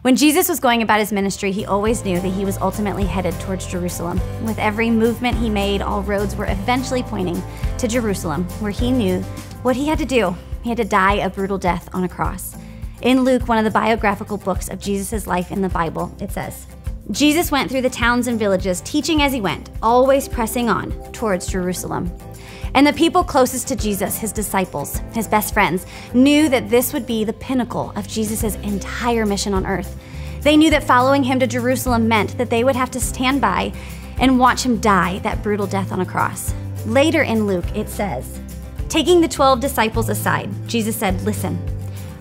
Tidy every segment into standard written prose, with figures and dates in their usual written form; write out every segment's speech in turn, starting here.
When Jesus was going about his ministry, he always knew that he was ultimately headed towards Jerusalem. With every movement he made, all roads were eventually pointing to Jerusalem, where he knew what he had to do. He had to die a brutal death on a cross. In Luke, one of the biographical books of Jesus' life in the Bible, it says, Jesus went through the towns and villages, teaching as he went, always pressing on towards Jerusalem. And the people closest to Jesus, his disciples, his best friends, knew that this would be the pinnacle of Jesus' entire mission on earth. They knew that following him to Jerusalem meant that they would have to stand by and watch him die that brutal death on a cross. Later in Luke, it says, taking the 12 disciples aside, Jesus said, listen,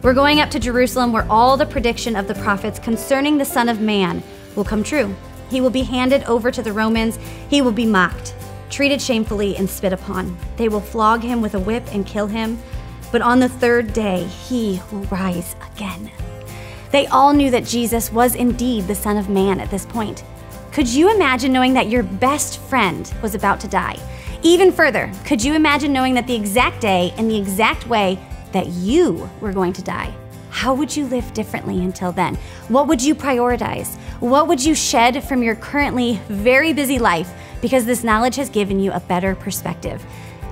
we're going up to Jerusalem where all the prediction of the prophets concerning the Son of Man will come true. He will be handed over to the Romans. He will be mocked, treated shamefully, and spit upon. They will flog him with a whip and kill him, but on the third day, he will rise again. They all knew that Jesus was indeed the Son of Man at this point. Could you imagine knowing that your best friend was about to die? Even further, could you imagine knowing that the exact day and the exact way that you were going to die? How would you live differently until then? What would you prioritize? What would you shed from your currently very busy life because this knowledge has given you a better perspective?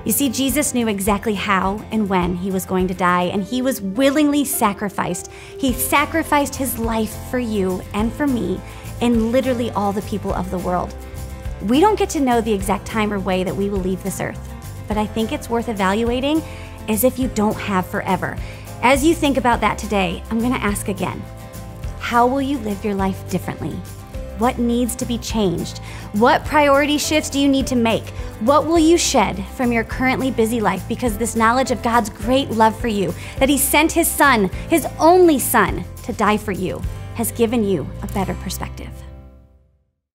You see, Jesus knew exactly how and when he was going to die, and he was willingly sacrificed. He sacrificed his life for you and for me and literally all the people of the world. We don't get to know the exact time or way that we will leave this earth, but I think it's worth evaluating as if you don't have forever. As you think about that today, I'm gonna ask again, how will you live your life differently? What needs to be changed? What priority shifts do you need to make? What will you shed from your currently busy life because this knowledge of God's great love for you, that he sent his son, his only son, to die for you, has given you a better perspective?